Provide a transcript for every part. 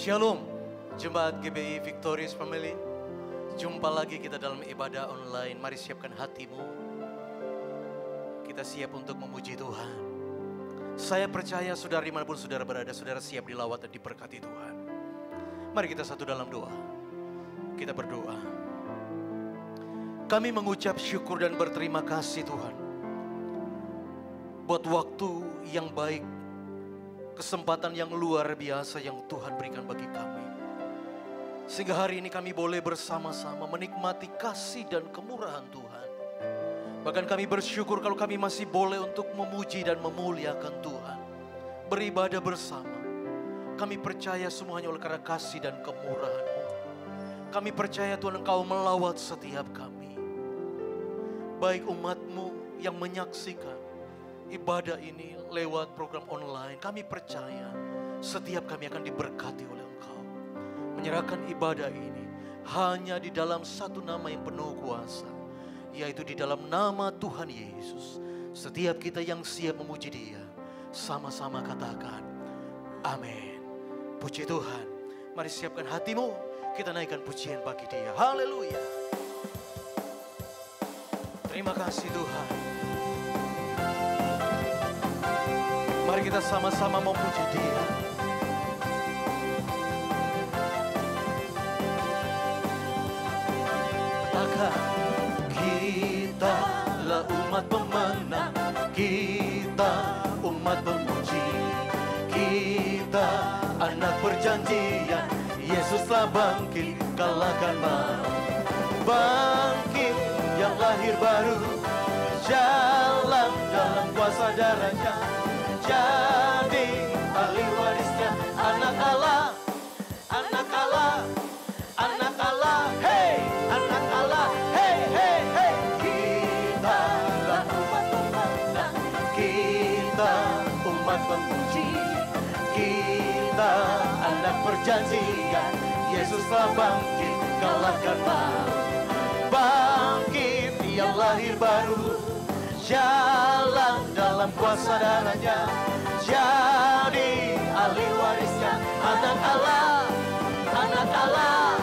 Shalom, Jemaat GBI Victorious Family. Jumpa lagi kita dalam ibadah online. Mari siapkan hatimu. Kita siap untuk memuji Tuhan. Saya percaya saudara dimanapun saudara berada, saudara siap dilawat dan diberkati Tuhan. Mari kita satu dalam doa. Kita berdoa. Kami mengucap syukur dan berterima kasih Tuhan. Buat waktu yang baik, kesempatan yang luar biasa yang Tuhan berikan bagi kami. Sehingga hari ini kami boleh bersama-sama menikmati kasih dan kemurahan Tuhan. Bahkan kami bersyukur kalau kami masih boleh untuk memuji dan memuliakan Tuhan. Beribadah bersama. Kami percaya semuanya oleh karena kasih dan kemurahan-Mu. Kami percaya Tuhan Engkau melawat setiap kami. Baik umat-Mu yang menyaksikan ibadah ini lewat program online, kami percaya setiap kami akan diberkati oleh Engkau. Menyerahkan ibadah ini hanya di dalam satu nama yang penuh kuasa, yaitu di dalam nama Tuhan Yesus. Setiap kita yang siap memuji Dia, sama-sama katakan amin. Puji Tuhan. Mari siapkan hatimu, kita naikkan pujian bagi Dia. Haleluya. Terima kasih Tuhan. Mari kita sama-sama memuji Dia. Maka kitalah umat pemenang, kita umat pemuji, kita anak perjanjian, Yesuslah bangkit, kalahkan maut. Bangkit yang lahir baru, jalan dalam kuasa darahnya, jadi ahli warisnya, anak Allah, anak Allah, anak Allah, hey, anak Allah, hey, hey, hey. Kita lah umat pemenang, kita umat pemuji, kita anak perjanjian, Yesuslah bangkit, kalahkan maut. Bangkit yang lahir baru, jalan dalam kuasa darahnya, jadi ahli warisnya, anak Allah, anak Allah,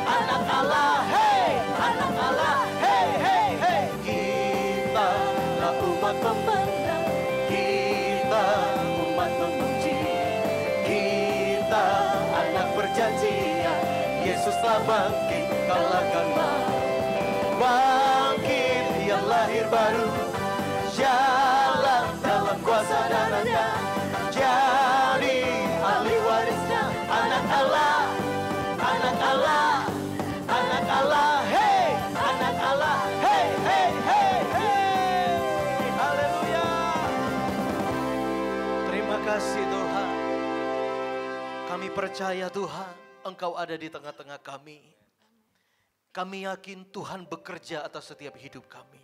anak Allah, hey, anak Allah, hey, hey, hey. Kita lah umat pemenang, kita umat pemuji, kita anak perjanjian, Yesuslah bangkit, kalahkan maut. Bangkit yang lahir baru, jalan dalam kuasa darahnya, jadi ahli warisnya, anak Allah, anak Allah, anak Allah, hey, anak Allah, hey, hey, hey, hey. Haleluya. Terima kasih Tuhan. Kami percaya Tuhan, Engkau ada di tengah-tengah kami. Kami yakin Tuhan bekerja atas setiap hidup kami.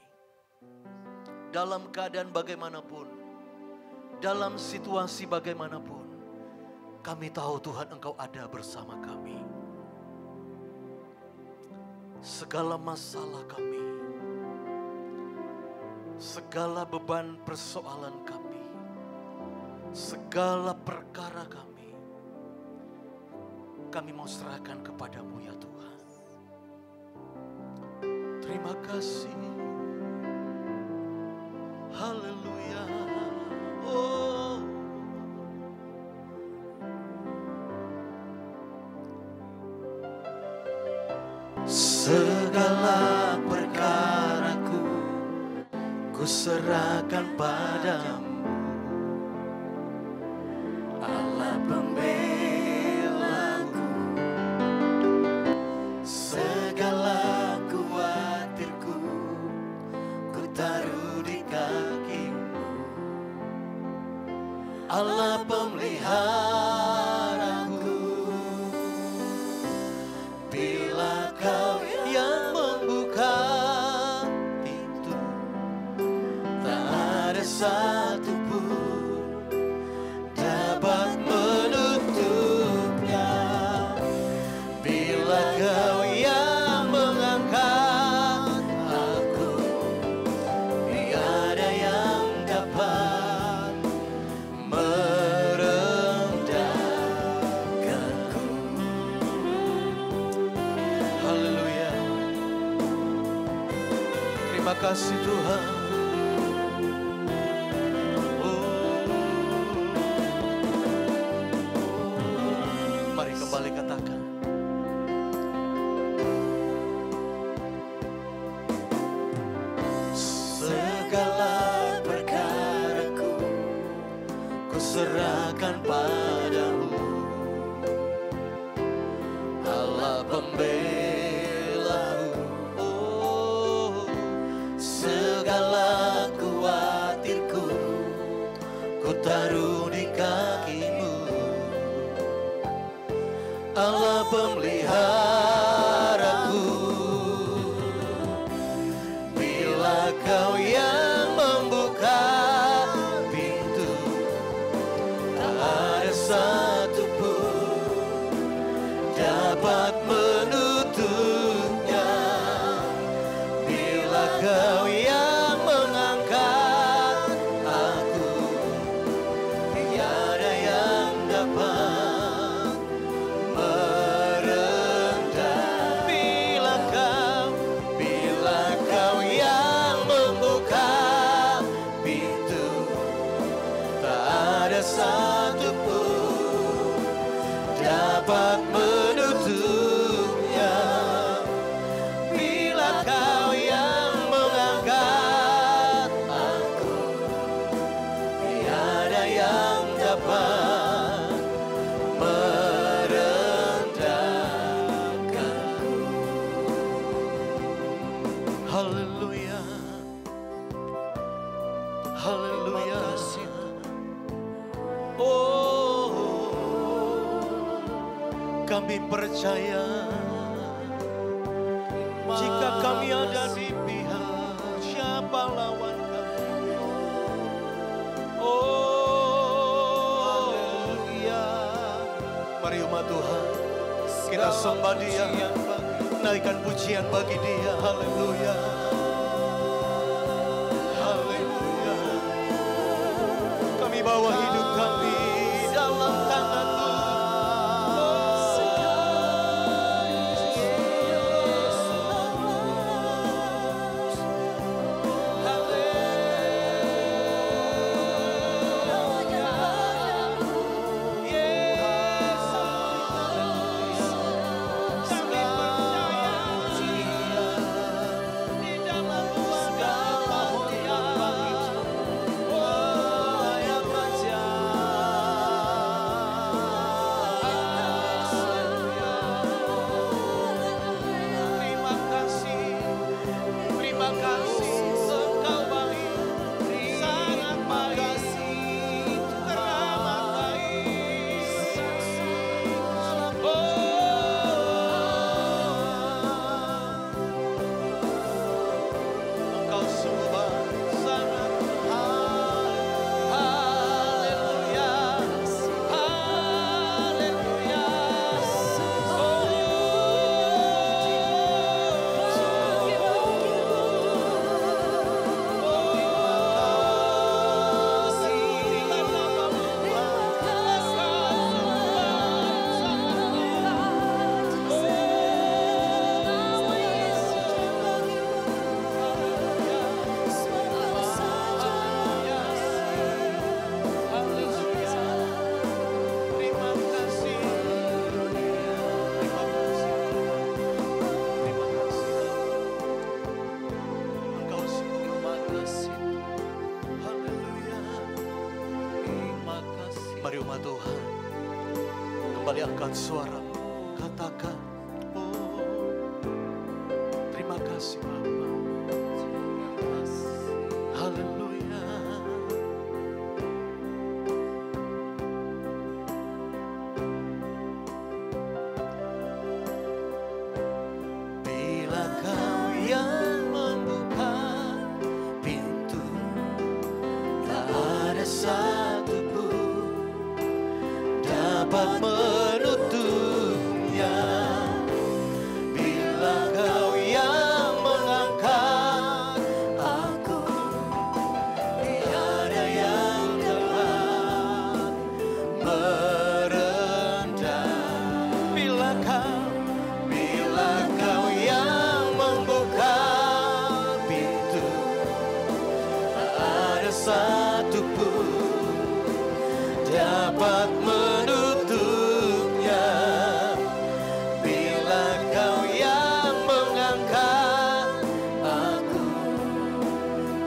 Dalam keadaan bagaimanapun, dalam situasi bagaimanapun, kami tahu Tuhan Engkau ada bersama kami. Segala masalah kami, segala beban persoalan kami, segala perkara kami mau serahkan kepadamu ya Tuhan. Terima kasih. Haleluya. Oh. Segala perkaraku ku serahkan padamu, Allah pembelaku. Segala khawatirku ku taruh di kakimu, Allah pemeliharaku. Bila Kau yang membuka pintu, tak ada satu pun dapat menutupnya. Bila Kau yang mengangkat aku, tiada yang dapat merendahkanku. kasih Tuhan. Mari kembali katakan. Segala perkaraku ku serahkan padamu, Allah pembelaku. Oh, segala khawatirku ku taruh di kakimu, Allah pemeliharaku. Bila Kau yang membuka pintu, tak ada satu pun dapat menutupnya. Bila Kau yang mengangkat aku, tiada yang dapat merendah. Bila Kau yang membuka pintu, tak ada satu pun dapat menutupnya. Bila Kau yang mengangkat aku, tiada yang dapat merendahkanku. Haleluya, haleluya. Oh, kami percaya jika kami ada di pihak, siapa lawan kami? Oh, haleluya. Mari umat Tuhan, kita sembah Dia, naikkan pujian bagi Dia. Haleluya, haleluya. Kami bawa hidup kami dalam tangan Tuhan. Mari umat Tuhan, kembali angkat suara, katakan, oh, terima kasih Bapa. Haleluya. Bila Kau yang membuka pintu, tak ada satu dapat menutupnya. Bila Kau yang mengangkat aku, tiada yang dapat merendah. Bila Kau yang membuka pintu, satu pun dapat menutupnya. Bila Kau yang mengangkat aku,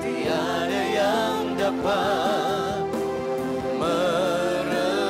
tiada yang dapat merendahkan.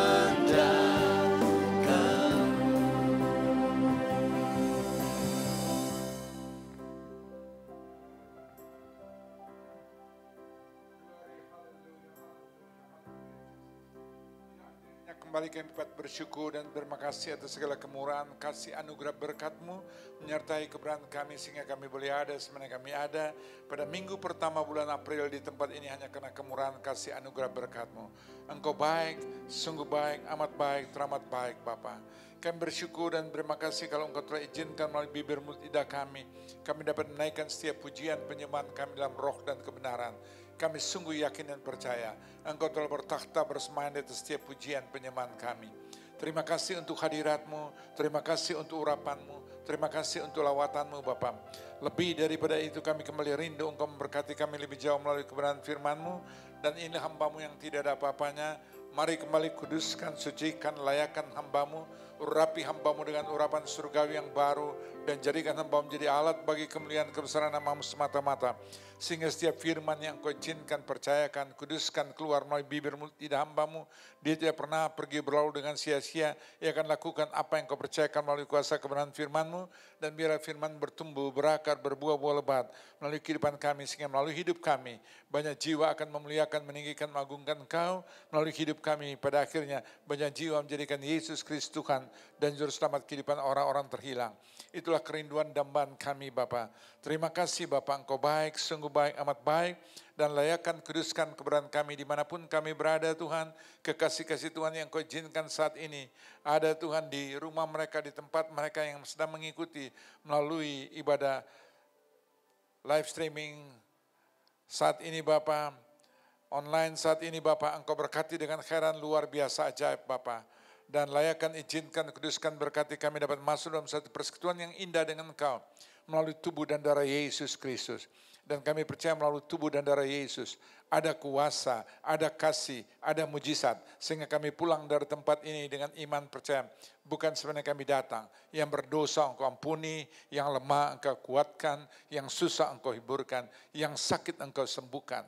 Kembali kami dapat bersyukur dan berterima kasih atas segala kemurahan, kasih anugerah berkat-Mu menyertai keberadaan kami sehingga kami boleh ada semana kami ada pada minggu pertama bulan April di tempat ini hanya karena kemurahan kasih anugerah berkat-Mu. Engkau baik, sungguh baik, amat baik, teramat baik Bapa. Kami bersyukur dan berterima kasih kalau Engkau telah izinkan melalui bibir mulut lidah kami dapat menaikkan setiap pujian penyembahan kami dalam roh dan kebenaran. Kami sungguh yakin dan percaya Engkau telah bertakhta bersemayam di atas setiap pujian penyembahan kami. Terima kasih untuk hadirat-Mu, terima kasih untuk urapan-Mu, terima kasih untuk lawatan-Mu Bapa. Lebih daripada itu kami kembali rindu Engkau memberkati kami lebih jauh melalui kebenaran firman-Mu. Dan ini hamba-Mu yang tidak ada apa-apanya. Mari kembali kuduskan, sucikan, layakan hamba-Mu. Urapi hamba-Mu dengan urapan surgawi yang baru. Dan jadikan hamba-Mu menjadi alat bagi kemuliaan kebesaran nama-Mu semata-mata. Sehingga setiap firman yang Kau izinkan, percayakan, kuduskan, keluar melalui bibir mulut lidah hamba-Mu. Dia tidak pernah pergi berlalu dengan sia-sia. Ia akan lakukan apa yang Kau percayakan melalui kuasa kebenaran firman-Mu. Dan biarlah firman bertumbuh, berakar, berbuah-buah lebat melalui kehidupan kami. Sehingga melalui hidup kami, banyak jiwa akan memuliakan, meninggikan, mengagungkan Engkau. Melalui hidup kami, pada akhirnya banyak jiwa menjadikan Yesus Kristus Tuhan dan Juru Selamat kehidupan orang-orang terhilang. Itulah kerinduan dambaan kami Bapa. Terima kasih Bapa, Engkau baik, sungguh baik, amat baik. Dan layakan, kuduskan keberadaan kami dimanapun kami berada Tuhan. Kekasih-kasih Tuhan yang Kau izinkan saat ini. Ada Tuhan di rumah mereka, di tempat mereka yang sedang mengikuti melalui ibadah live streaming saat ini Bapa. Online saat ini Bapa, Engkau berkati dengan khairan luar biasa ajaib Bapa. Dan layakan, izinkan, kuduskan, berkati kami dapat masuk dalam satu persekutuan yang indah dengan Engkau. Melalui tubuh dan darah Yesus Kristus. Dan kami percaya melalui tubuh dan darah Yesus ada kuasa, ada kasih, ada mujizat. Sehingga kami pulang dari tempat ini dengan iman percaya. Bukan sebenarnya kami datang. Yang berdosa Engkau ampuni, yang lemah Engkau kuatkan, yang susah Engkau hiburkan, yang sakit Engkau sembuhkan.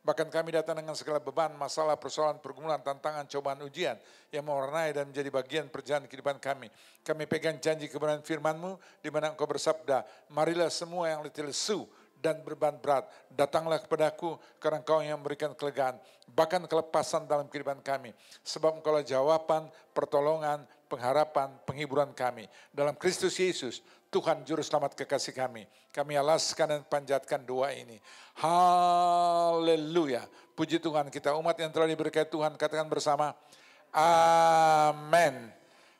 Bahkan kami datang dengan segala beban, masalah, persoalan, pergumulan, tantangan, cobaan, ujian yang mewarnai dan menjadi bagian perjalanan kehidupan kami. Kami pegang janji kebenaran firman-Mu di mana Engkau bersabda, marilah semua yang letih lesu dan beban berat, datanglah kepadaku karena Engkau yang memberikan kelegaan, bahkan kelepasan dalam kehidupan kami. Sebab Engkau lah jawaban, pertolongan, pengharapan, penghiburan kami. Dalam Kristus Yesus, Tuhan Juru Selamat kekasih kami. Kami alaskan dan panjatkan doa ini. Haleluya. Puji Tuhan, kita umat yang telah diberkati Tuhan, katakan bersama, amin.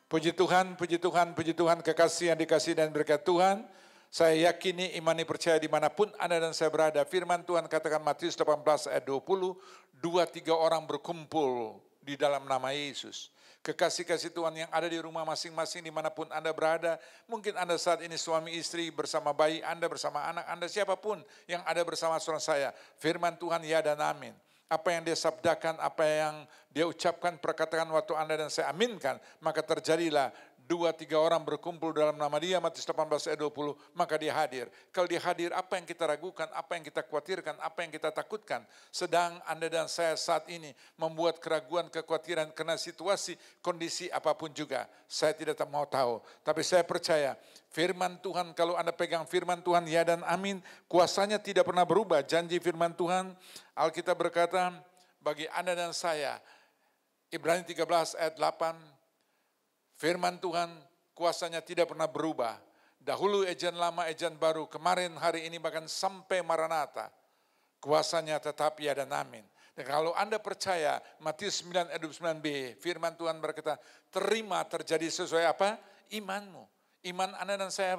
Puji Tuhan, puji Tuhan, puji Tuhan, kekasih yang dikasih dan berkat Tuhan. Saya yakini, imani, percaya dimanapun Anda dan saya berada. Firman Tuhan katakan Matius 18 ayat 20, 2-3 orang berkumpul di dalam nama Yesus. Kekasih-kasih Tuhan yang ada di rumah masing-masing dimanapun Anda berada. Mungkin Anda saat ini suami istri bersama bayi Anda, bersama anak Anda, siapapun yang ada bersama saudara saya. Firman Tuhan ya dan amin. Apa yang dia sabdakan, apa yang dia ucapkan, perkataan waktu Anda dan saya aminkan, maka terjadilah. 2-3 orang berkumpul dalam nama Dia, Matius 18 ayat 20, maka Dia hadir. Kalau Dia hadir, apa yang kita ragukan, apa yang kita khawatirkan, apa yang kita takutkan. Sedang Anda dan saya saat ini membuat keraguan, kekhawatiran karena situasi, kondisi apapun juga. Saya tidak mau tahu, tapi saya percaya firman Tuhan, kalau Anda pegang firman Tuhan, ya dan amin, kuasanya tidak pernah berubah. Janji firman Tuhan, Alkitab berkata, bagi Anda dan saya, Ibrani 13 ayat 8, firman Tuhan kuasanya tidak pernah berubah. Dahulu ejaan lama, ejaan baru, kemarin, hari ini, bahkan sampai Maranatha. Kuasanya tetap ya dan amin. Dan kalau Anda percaya, Matius 9 ayat 29b, firman Tuhan berkata, terima terjadi sesuai apa? Imanmu. Iman Anda dan saya,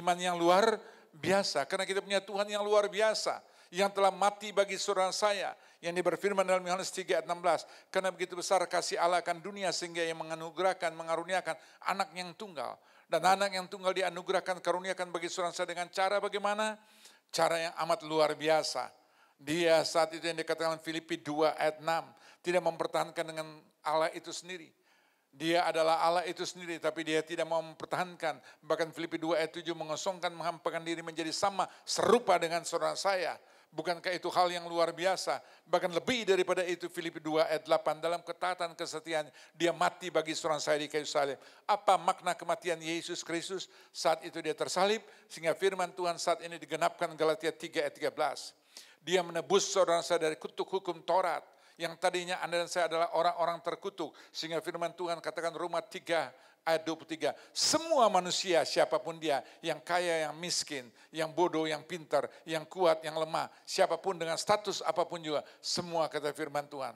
iman yang luar biasa. Karena kita punya Tuhan yang luar biasa. Yang telah mati bagi saudara saya. Yang berfirman dalam Yohanes 3 ayat 16. Karena begitu besar kasih Allah akan dunia sehingga ia menganugerahkan, mengaruniakan anak yang tunggal. Dan anak yang tunggal dianugerahkan, karuniakan bagi saudara saya dengan cara bagaimana? Cara yang amat luar biasa. Dia saat itu yang dikatakan Filipi 2 ayat 6, tidak mempertahankan dengan Allah itu sendiri. Dia adalah Allah itu sendiri, tapi dia tidak mau mempertahankan. Bahkan Filipi 2 ayat 7 mengosongkan, menghampakan diri menjadi sama, serupa dengan saudara saya. Bukankah itu hal yang luar biasa? Bahkan lebih daripada itu, Filipi 2 ayat 8, dalam ketaatan kesetiaan, dia mati bagi saudara saya di kayu salib. Apa makna kematian Yesus Kristus? Saat itu dia tersalib, sehingga firman Tuhan saat ini digenapkan Galatia 3 ayat 13. Dia menebus saudara saya dari kutuk hukum Taurat. Yang tadinya Anda dan saya adalah orang-orang terkutuk. Sehingga firman Tuhan katakan Roma 3 ayat 23. Semua manusia siapapun dia, yang kaya, yang miskin, yang bodoh, yang pintar, yang kuat, yang lemah. Siapapun dengan status apapun juga. Semua kata firman Tuhan.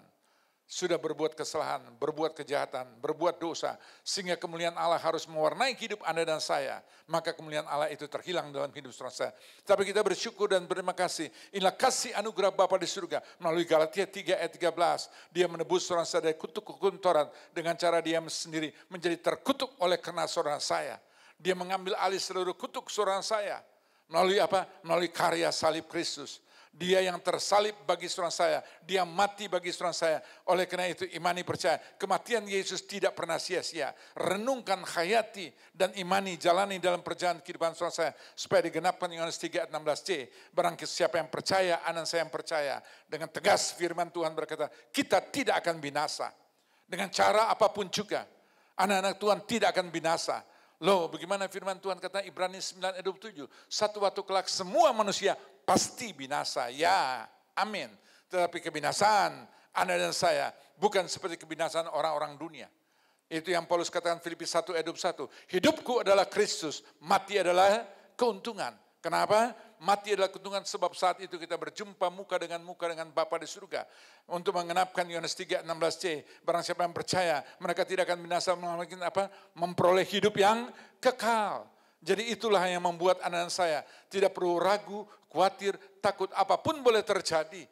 Sudah berbuat kesalahan, berbuat kejahatan, berbuat dosa. Sehingga kemuliaan Allah harus mewarnai hidup Anda dan saya. Maka kemuliaan Allah itu terhilang dalam hidup saya. Tapi kita bersyukur dan berterima kasih. Inilah kasih anugerah Bapa di surga. Melalui Galatia 3 ayat 13. Dia menebus saudara saya dari kutuk hukum Taurat. Dengan cara dia sendiri menjadi terkutuk oleh karena saudara saya. Dia mengambil alih seluruh kutuk saudara saya. Melalui apa? Melalui karya salib Kristus. Dia yang tersalib bagi saudara saya. Dia mati bagi saudara saya. Oleh karena itu imani percaya. Kematian Yesus tidak pernah sia-sia. Renungkan, hayati, dan imani, jalani dalam perjalanan kehidupan saudara saya. Supaya digenapkan Yohanes 3 ayat 16c. Barang siapa yang percaya, anak saya yang percaya. Dengan tegas firman Tuhan berkata, kita tidak akan binasa. Dengan cara apapun juga. Anak-anak Tuhan tidak akan binasa. Loh, bagaimana firman Tuhan kata Ibrani 9 ayat 27. Satu waktu kelak semua manusia pasti binasa. Ya, amin. Tetapi kebinasaan Anda dan saya bukan seperti kebinasaan orang-orang dunia. Itu yang Paulus katakan Filipi 1 ayat 21. Hidupku adalah Kristus, mati adalah keuntungan. Kenapa? Mati adalah keuntungan sebab saat itu kita berjumpa muka dengan Bapa di surga. Untuk mengenapkan Yohanes 3 16c. Barang siapa yang percaya, mereka tidak akan binasa, melainkan apa? Memperoleh hidup yang kekal. Jadi itulah yang membuat anak-anak saya tidak perlu ragu, khawatir, takut, apapun boleh terjadi.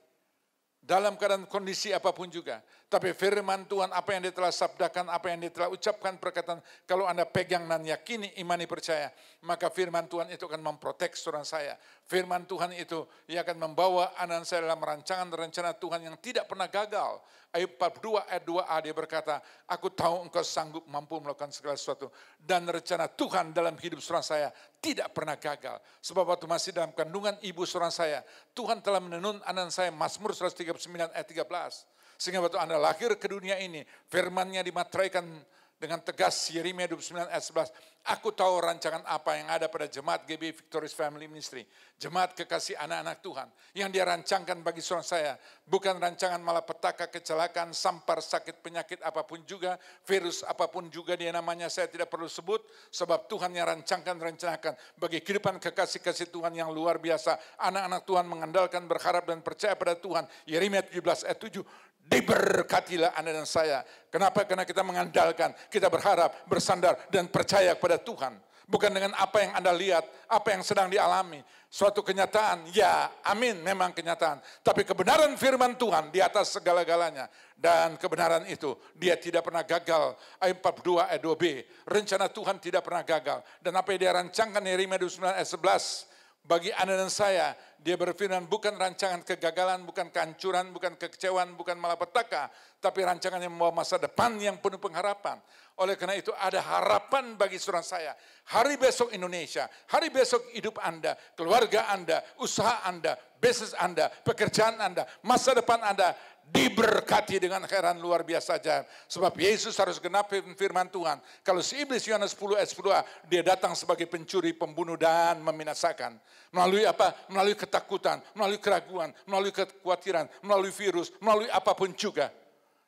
Dalam keadaan kondisi apapun juga. Tapi firman Tuhan, apa yang dia telah sabdakan, apa yang dia telah ucapkan perkataan, kalau Anda pegang dan yakini, imani percaya, maka firman Tuhan itu akan memprotek saudara saya. Firman Tuhan itu, ia akan membawa anak saya dalam rancangan rencana Tuhan yang tidak pernah gagal. Ayub 42 ayat 2a dia berkata, aku tahu engkau sanggup mampu melakukan segala sesuatu. Dan rencana Tuhan dalam hidup saudara saya tidak pernah gagal. Sebab waktu masih dalam kandungan ibu saudara saya, Tuhan telah menenun anak saya, Mazmur 139 ayat 13. Sehingga waktu Anda lahir ke dunia ini, firman-Nya dimateraikan dengan tegas, Yeremia 29 ayat 11. Aku tahu rancangan apa yang ada pada jemaat GBI Victorious Family Ministry. Jemaat kekasih anak-anak Tuhan. Yang dia rancangkan bagi saudara saya. Bukan rancangan malapetaka, kecelakaan, sampar, sakit, penyakit apapun juga. Virus apapun juga dia namanya saya tidak perlu sebut. Sebab Tuhan yang rancangkan, rencanakan. Bagi kehidupan kekasih-kasih Tuhan yang luar biasa. Anak-anak Tuhan mengandalkan, berharap dan percaya pada Tuhan. Yeremia 17 ayat 7. Diberkatilah Anda dan saya. Kenapa? Karena kita mengandalkan, kita berharap, bersandar, dan percaya kepada Tuhan. Bukan dengan apa yang Anda lihat, apa yang sedang dialami. Suatu kenyataan, ya amin memang kenyataan. Tapi kebenaran firman Tuhan di atas segala-galanya. Dan kebenaran itu, dia tidak pernah gagal. Ayat 42 ayat 2b, rencana Tuhan tidak pernah gagal. Dan apa yang dia rancangkan, Yeremia 29 ayat 11, bagi Anda dan saya, dia berfirman bukan rancangan kegagalan, bukan kehancuran, bukan kekecewaan, bukan malapetaka, tapi rancangan yang membawa masa depan yang penuh pengharapan. Oleh karena itu ada harapan bagi saudara saya. Hari besok Indonesia, hari besok hidup Anda, keluarga Anda, usaha Anda, bisnis Anda, pekerjaan Anda, masa depan Anda diberkati dengan khairan luar biasa ajaib. Sebab Yesus harus genapi firman Tuhan. Kalau si iblis Yohanes 10 ayat 10 dia datang sebagai pencuri, pembunuh dan membinasakan. Melalui apa? Melalui ketakutan, melalui keraguan, melalui kekhawatiran, melalui virus, melalui apapun juga.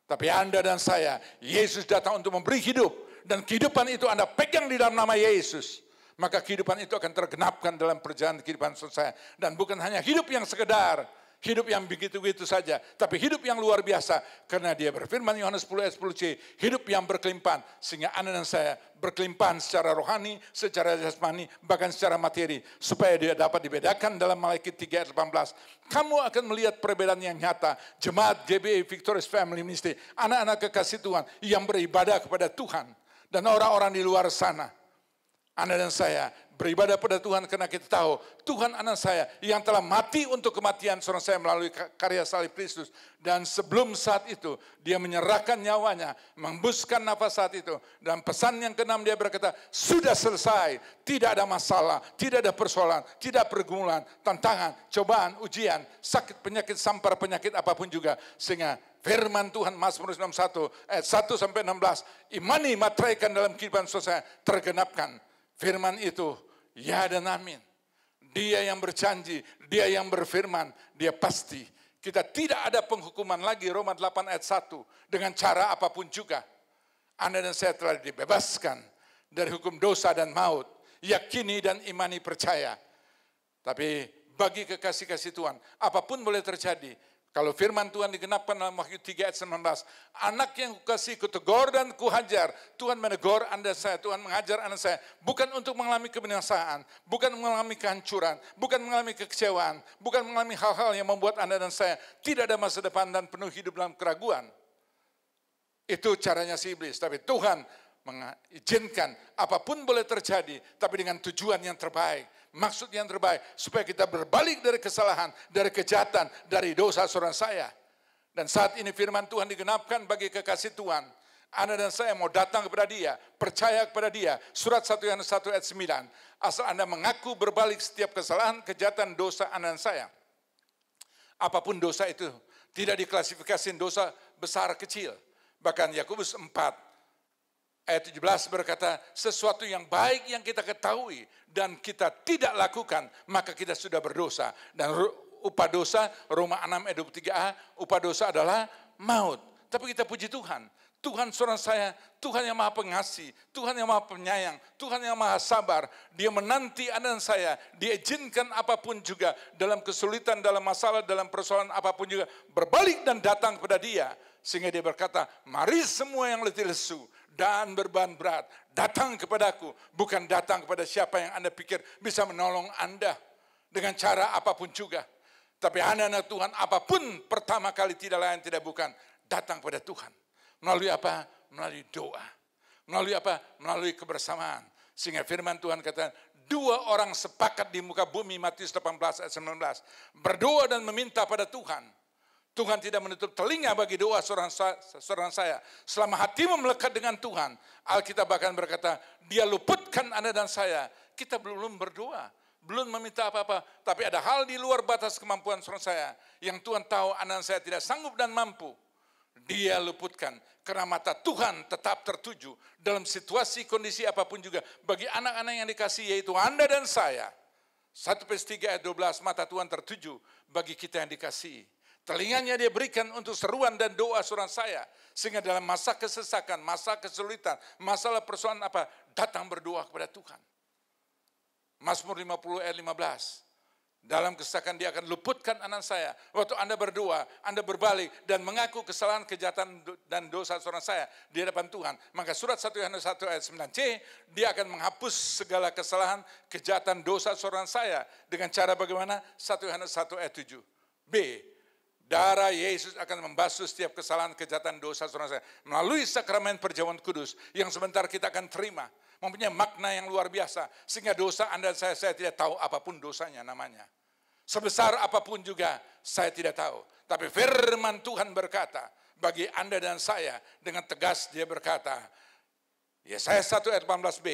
Tapi Anda dan saya, Yesus datang untuk memberi hidup. Dan kehidupan itu Anda pegang di dalam nama Yesus. Maka kehidupan itu akan tergenapkan dalam perjalanan kehidupan saya. Dan bukan hanya hidup yang sekedar, hidup yang begitu-begitu saja. Tapi hidup yang luar biasa. Karena dia berfirman Yohanes 10 ayat 10c. Hidup yang berkelimpahan. Sehingga Anda dan saya berkelimpahan secara rohani, secara jasmani, bahkan secara materi. Supaya dia dapat dibedakan dalam Malaikat 3 ayat 18. Kamu akan melihat perbedaan yang nyata. Jemaat GBI Victorious Family Ministry. Anak-anak kekasih Tuhan yang beribadah kepada Tuhan. Dan orang-orang di luar sana. Anda dan saya beribadah pada Tuhan karena kita tahu Tuhan anak saya yang telah mati untuk kematian saudara saya melalui karya salib Kristus. Dan sebelum saat itu dia menyerahkan nyawanya, menghembuskan nafas saat itu. Dan pesan yang keenam dia berkata, sudah selesai, tidak ada masalah, tidak ada persoalan, tidak pergumulan, tantangan, cobaan, ujian, sakit, penyakit, sampar, penyakit apapun juga. Sehingga firman Tuhan Mazmur 91 ayat 1 sampai 16, imani materaikan dalam kehidupan saudara saya tergenapkan. Firman itu, ya dan amin. Dia yang berjanji, dia yang berfirman, dia pasti. Kita tidak ada penghukuman lagi, Roma 8 ayat 1, dengan cara apapun juga. Anda dan saya telah dibebaskan dari hukum dosa dan maut. Yakini dan imani percaya. Tapi bagi kekasih-kasih Tuhan, apapun boleh terjadi. Kalau firman Tuhan digenapkan dalam Wahyu 3 ayat 19, anak yang kukasih kutegur dan kuhajar. Tuhan menegur Anda saya, Tuhan mengajar Anda saya. Bukan untuk mengalami kebinasaan, bukan mengalami kehancuran, bukan mengalami kekecewaan, bukan mengalami hal-hal yang membuat Anda dan saya tidak ada masa depan dan penuh hidup dalam keraguan. Itu caranya si iblis, tapi Tuhan mengizinkan apapun boleh terjadi, tapi dengan tujuan yang terbaik. Maksud yang terbaik, supaya kita berbalik dari kesalahan, dari kejahatan, dari dosa saudara saya. Dan saat ini firman Tuhan digenapkan bagi kekasih Tuhan. Anda dan saya mau datang kepada dia, percaya kepada dia. Surat 1 Yohanes 1 ayat 9. Asal Anda mengaku berbalik setiap kesalahan, kejahatan, dosa Anda dan saya. Apapun dosa itu, tidak diklasifikasi dosa besar kecil. Bahkan Yakobus 4 ayat 17 berkata, sesuatu yang baik yang kita ketahui dan kita tidak lakukan, maka kita sudah berdosa. Dan upah dosa, Roma 6 ayat 23a, upah dosa adalah maut. Tapi kita puji Tuhan. Tuhan saudara saya, Tuhan yang maha pengasih, Tuhan yang maha penyayang, Tuhan yang maha sabar. Dia menanti Anda dan saya, dia izinkan apapun juga, dalam kesulitan, dalam masalah, dalam persoalan apapun juga, berbalik dan datang kepada dia. Sehingga dia berkata, mari semua yang letih lesu dan berbeban berat, datang kepadaku. Bukan datang kepada siapa yang Anda pikir bisa menolong Anda dengan cara apapun juga. Tapi anak-anak Tuhan, apapun pertama kali tidak lain tidak bukan, datang kepada Tuhan. Melalui apa? Melalui doa. Melalui apa? Melalui kebersamaan. Sehingga firman Tuhan kata, 2 orang sepakat di muka bumi, Matius 18 ayat 19. Berdoa dan meminta pada Tuhan. Tuhan tidak menutup telinga bagi doa seorang saya. Selama hatimu melekat dengan Tuhan, Alkitab bahkan berkata, dia luputkan Anda dan saya. Kita belum berdoa, belum meminta apa-apa. Tapi ada hal di luar batas kemampuan seorang saya, yang Tuhan tahu Anda dan saya tidak sanggup dan mampu. Dia luputkan, karena mata Tuhan tetap tertuju dalam situasi kondisi apapun juga. Bagi anak-anak yang dikasih, yaitu Anda dan saya. 1 Petrus 3 ayat 12, mata Tuhan tertuju bagi kita yang dikasihi. Telinganya dia berikan untuk seruan dan doa saudara saya. Sehingga dalam masa kesesakan, masa kesulitan, masalah persoalan apa, datang berdoa kepada Tuhan. Mazmur 50 ayat 15. Dalam kesesakan dia akan luputkan anak saya. Waktu Anda berdoa, Anda berbalik dan mengaku kesalahan, kejahatan dan dosa saudara saya di hadapan Tuhan. Maka surat 1 Yohanes 1 ayat 9c, dia akan menghapus segala kesalahan, kejahatan, dosa saudara saya. Dengan cara bagaimana? 1 Yohanes 1 ayat 7. B. Darah Yesus akan membasuh setiap kesalahan, kejahatan, dosa saudara saya. Melalui sakramen perjamuan kudus yang sebentar kita akan terima. Mempunyai makna yang luar biasa. Sehingga dosa Anda dan saya tidak tahu apapun dosanya namanya. Sebesar apapun juga saya tidak tahu. Tapi firman Tuhan berkata, bagi Anda dan saya dengan tegas dia berkata, Yesaya 1 ayat 18b,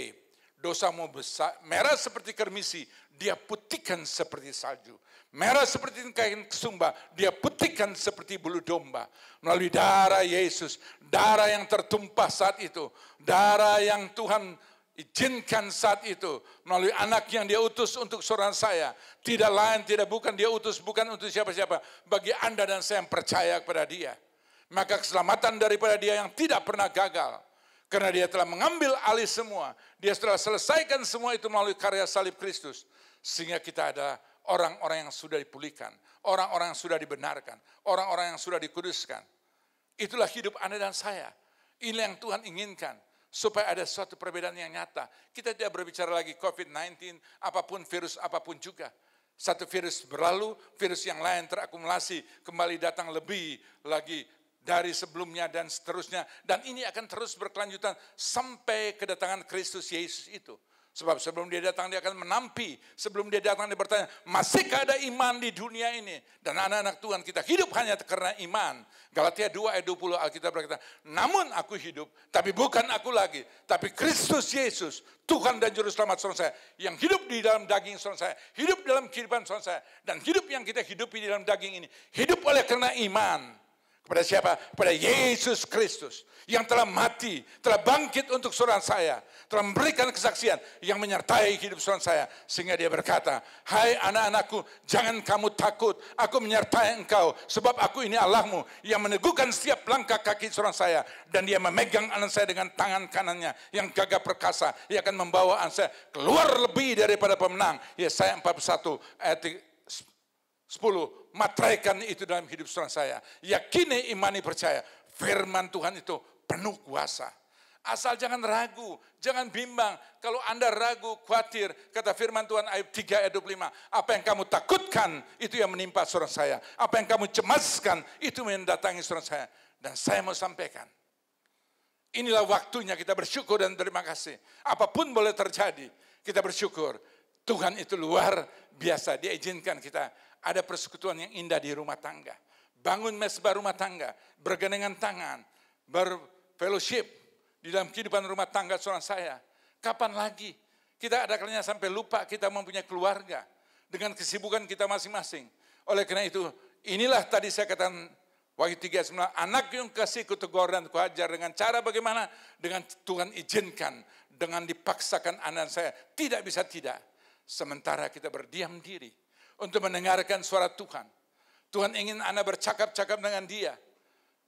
dosamu besar, merah seperti kermisi, dia putihkan seperti salju. Merah seperti kain kesumba, dia putihkan seperti bulu domba. Melalui darah Yesus, darah yang tertumpah saat itu, darah yang Tuhan izinkan saat itu, melalui anak yang dia utus untuk saudara saya. Tidak lain, tidak bukan dia utus, bukan untuk siapa-siapa. Bagi Anda dan saya yang percaya kepada dia. Maka keselamatan daripada dia yang tidak pernah gagal. Karena dia telah mengambil alih semua. Dia telah selesaikan semua itu melalui karya salib Kristus. Sehingga kita adalah orang-orang yang sudah dipulihkan, orang-orang yang sudah dibenarkan, orang-orang yang sudah dikuduskan. Itulah hidup Anda dan saya. Inilah yang Tuhan inginkan, supaya ada suatu perbedaan yang nyata. Kita tidak berbicara lagi COVID-19, apapun virus apapun juga. Satu virus berlalu, virus yang lain terakumulasi, kembali datang lebih lagi dari sebelumnya dan seterusnya. Dan ini akan terus berkelanjutan sampai kedatangan Kristus Yesus itu. Sebab sebelum dia datang dia akan menampi. Sebelum dia datang dia bertanya, masihkah ada iman di dunia ini? Dan anak-anak Tuhan kita hidup hanya karena iman. Galatia 2 ayat 20 Alkitab berkata, namun aku hidup, tapi bukan aku lagi. Tapi Kristus Yesus, Tuhan dan Juru Selamat saudara saya. Yang hidup di dalam daging saudara saya. Hidup dalam kehidupan saudara saya. Dan hidup yang kita hidupi di dalam daging ini. Hidup oleh karena iman. Kepada siapa? Kepada Yesus Kristus yang telah mati, telah bangkit untuk saudara saya, telah memberikan kesaksian yang menyertai hidup saudara saya. Sehingga dia berkata, hai anak-anakku, jangan kamu takut, aku menyertai engkau, sebab aku ini Allahmu yang meneguhkan setiap langkah kaki saudara saya. Dan dia memegang anak saya dengan tangan kanannya yang gagah perkasa. Ia akan membawa anak saya keluar lebih daripada pemenang. Yesaya 41 ayat 10, matraikan itu dalam hidup saudara saya. Yakini, imani, percaya. Firman Tuhan itu penuh kuasa. Asal jangan ragu, jangan bimbang. Kalau Anda ragu, khawatir, kata firman Tuhan ayat 3 ayat 25. Apa yang kamu takutkan, itu yang menimpa saudara saya. Apa yang kamu cemaskan, itu mendatangi saudara saya. Dan saya mau sampaikan, inilah waktunya kita bersyukur dan terima kasih. Apapun boleh terjadi, kita bersyukur. Tuhan itu luar biasa, dia izinkan kita ada persekutuan yang indah di rumah tangga. Bangun mesbah rumah tangga, bergandengan tangan, berfellowship di dalam kehidupan rumah tangga saudara saya. Kapan lagi? Kita ada kalanya sampai lupa kita mempunyai keluarga dengan kesibukan kita masing-masing. Oleh karena itu, inilah tadi saya katakan Wahyu 3:9, anak yang kasih kutegur dan kuajar dengan cara bagaimana? Dengan Tuhan izinkan, dengan dipaksakan anak saya. Tidak bisa tidak. Sementara kita berdiam diri untuk mendengarkan suara Tuhan. Tuhan ingin Anda bercakap-cakap dengan dia.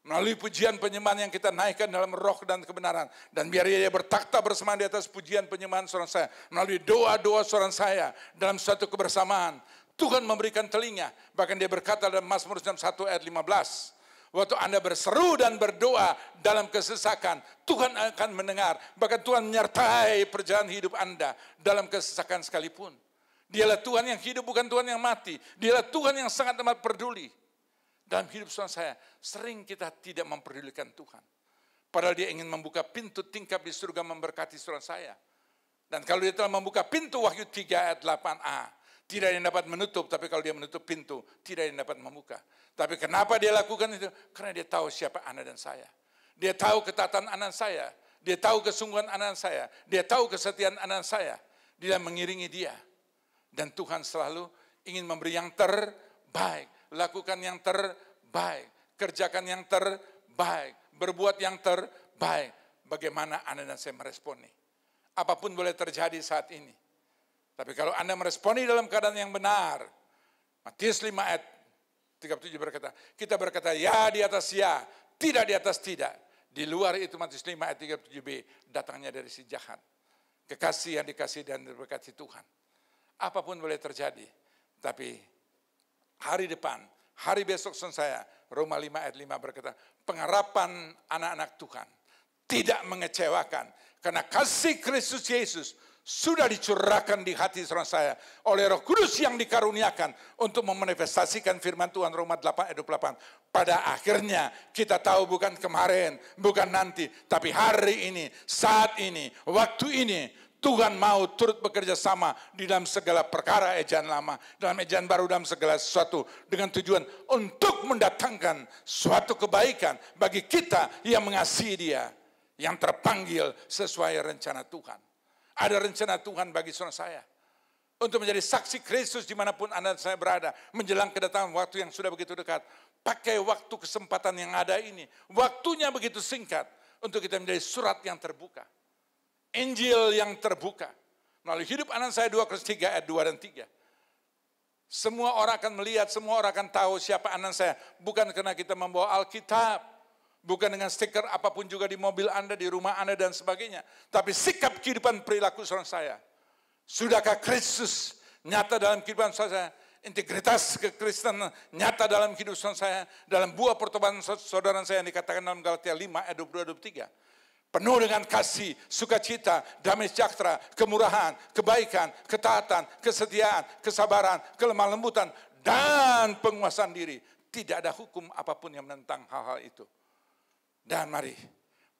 Melalui pujian penyembahan yang kita naikkan dalam roh dan kebenaran. Dan biar dia bertakhta bersama di atas pujian penyembahan saudara saya. Melalui doa-doa saudara saya dalam suatu kebersamaan. Tuhan memberikan telinga. Bahkan dia berkata dalam Mazmur 1 ayat 15. Waktu Anda berseru dan berdoa dalam kesesakan, Tuhan akan mendengar. Bahkan Tuhan menyertai perjalanan hidup Anda dalam kesesakan sekalipun. Dialah Tuhan yang hidup, bukan Tuhan yang mati. Dialah Tuhan yang sangat amat peduli. Dalam hidup saudara saya, sering kita tidak memperdulikan Tuhan. Padahal dia ingin membuka pintu tingkap di surga memberkati saudara saya. Dan kalau dia telah membuka pintu Wahyu 3 ayat 8a, tidak ada yang dapat menutup, tapi kalau dia menutup pintu, tidak ada yang dapat membuka. Tapi kenapa dia lakukan itu? Karena dia tahu siapa Anda dan saya. Dia tahu ketaatan anak saya. Dia tahu kesungguhan anak saya. Dia tahu kesetiaan anak saya. Dia mengiringi dia. Dan Tuhan selalu ingin memberi yang terbaik. Lakukan yang terbaik. Kerjakan yang terbaik. Berbuat yang terbaik. Bagaimana Anda dan saya meresponi. Apapun boleh terjadi saat ini. Tapi kalau Anda meresponi dalam keadaan yang benar. Matius 5 ayat 37 berkata. Kita berkata ya di atas ya. Tidak di atas tidak. Di luar itu Matius 5 ayat 37b. Datangnya dari si jahat. Kekasih yang dikasih dan diberkati Tuhan. Apapun boleh terjadi. Tapi hari depan, hari besok saya, Roma 5 ayat 5 berkata, pengharapan anak-anak Tuhan tidak mengecewakan. Karena kasih Kristus Yesus sudah dicurahkan di hati saudara saya oleh Roh Kudus yang dikaruniakan untuk memanifestasikan firman Tuhan Roma 8 ayat 28. Pada akhirnya kita tahu bukan kemarin, bukan nanti, tapi hari ini, saat ini, waktu ini, Tuhan mau turut bekerja sama di dalam segala perkara ejaan lama, dalam ejaan baru, dalam segala sesuatu. Dengan tujuan untuk mendatangkan suatu kebaikan bagi kita yang mengasihi dia. Yang terpanggil sesuai rencana Tuhan. Ada rencana Tuhan bagi saudara saya. Untuk menjadi saksi Kristus dimanapun Anda dan saya berada. Menjelang kedatangan waktu yang sudah begitu dekat. Pakai waktu kesempatan yang ada ini. Waktunya begitu singkat. Untuk kita menjadi surat yang terbuka. Injil yang terbuka. Melalui hidup anak saya 2 Korintus 3 ayat 2 dan 3. Semua orang akan melihat, semua orang akan tahu siapa anak saya. Bukan karena kita membawa Alkitab. Bukan dengan stiker apapun juga di mobil Anda, di rumah Anda dan sebagainya. Tapi sikap kehidupan perilaku saudara saya. Sudahkah Kristus nyata dalam kehidupan saya? Integritas kekristenan nyata dalam kehidupan saya. Dalam buah pertobatan saudara saya yang dikatakan dalam Galatia 5 ayat 22-23. Penuh dengan kasih, sukacita, damai sejahtera, kemurahan, kebaikan, ketaatan, kesetiaan, kesabaran, kelemah lembutan, dan penguasaan diri. Tidak ada hukum apapun yang menentang hal-hal itu. Dan mari,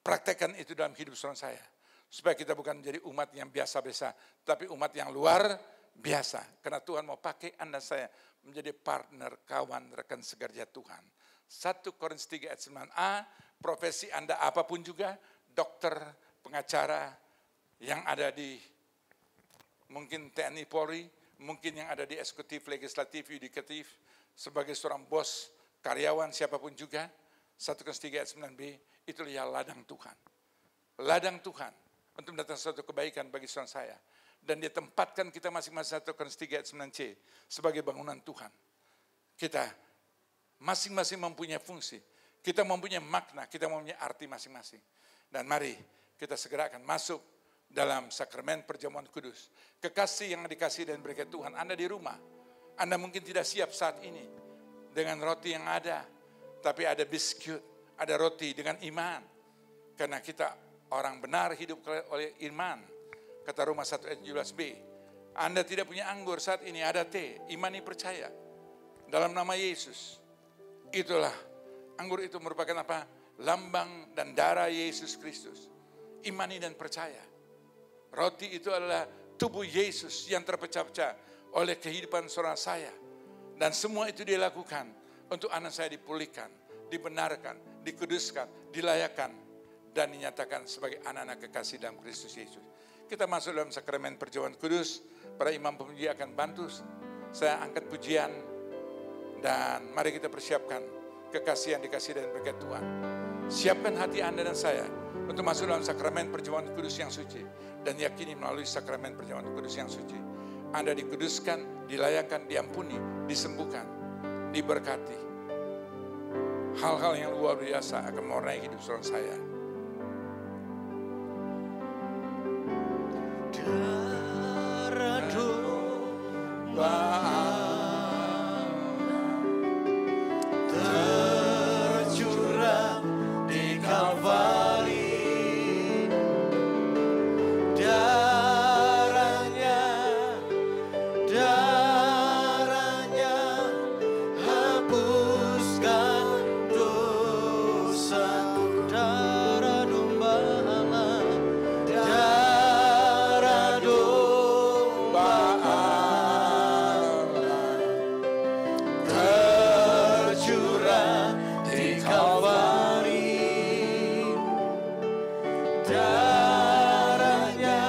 praktekkan itu dalam hidup saudara saya. Supaya kita bukan menjadi umat yang biasa-biasa, tapi umat yang luar biasa. Karena Tuhan mau pakai Anda saya menjadi partner, kawan, rekan sekerja Tuhan. 1 Korintus 3 ayat 9a, profesi Anda apapun juga, dokter, pengacara, yang ada di mungkin TNI Polri, mungkin yang ada di eksekutif, legislatif, yudikatif, sebagai seorang bos, karyawan, siapapun juga, 1 Korintus 3 ayat 9b, itulah ya ladang Tuhan. Ladang Tuhan untuk mendatangkan suatu kebaikan bagi saudara saya. Dan dia tempatkan kita masing-masing 1 Korintus 3 ayat 9c sebagai bangunan Tuhan. Kita masing-masing mempunyai fungsi. Kita mempunyai makna, kita mempunyai arti masing-masing. Dan mari kita segera akan masuk dalam sakramen perjamuan kudus. Kekasih yang dikasih dan berkat Tuhan, Anda di rumah. Anda mungkin tidak siap saat ini dengan roti yang ada. Tapi ada biskuit, ada roti dengan iman. Karena kita orang benar hidup oleh iman. Kata Roma 1 ayat 17b. Anda tidak punya anggur saat ini, ada teh. Imani percaya. Dalam nama Yesus. Itulah, anggur itu merupakan apa? Lambang dan darah Yesus Kristus. Imani dan percaya. Roti itu adalah tubuh Yesus yang terpecah-pecah oleh kehidupan saudara saya. Dan semua itu dia lakukan untuk anak saya dipulihkan, dibenarkan, dikuduskan, dilayakkan, dan dinyatakan sebagai anak-anak kekasih dalam Kristus Yesus. Kita masuk dalam sakramen perjamuan kudus. Para imam pemuji akan bantu saya angkat pujian. Dan mari kita persiapkan kekasih yang dikasih dan berkat Tuhan. Siapkan hati Anda dan saya untuk masuk dalam sakramen perjamuan kudus yang suci. Dan yakini melalui sakramen perjamuan kudus yang suci, Anda dikuduskan, dilayakkan, diampuni, disembuhkan, diberkati. Hal-hal yang luar biasa akan mewarnai hidup saudara saya. Darah domba tercurah di Kalvari. Darahnya hapuskan dosa. Darah domba Allah, darah domba Allah tercurah di Kalvari. Darahnya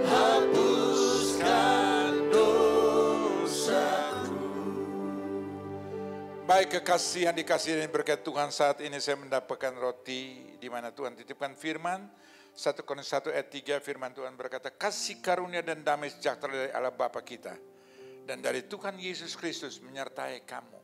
hapuskan dosaku. Baik kekasih yang dikasih dan berkat Tuhan, saat ini saya mendapatkan roti di mana Tuhan titipkan firman. 1 Korintus 1 ayat 3 firman Tuhan berkata, kasih karunia dan damai sejahtera dari Allah Bapa kita dan dari Tuhan Yesus Kristus menyertai kamu.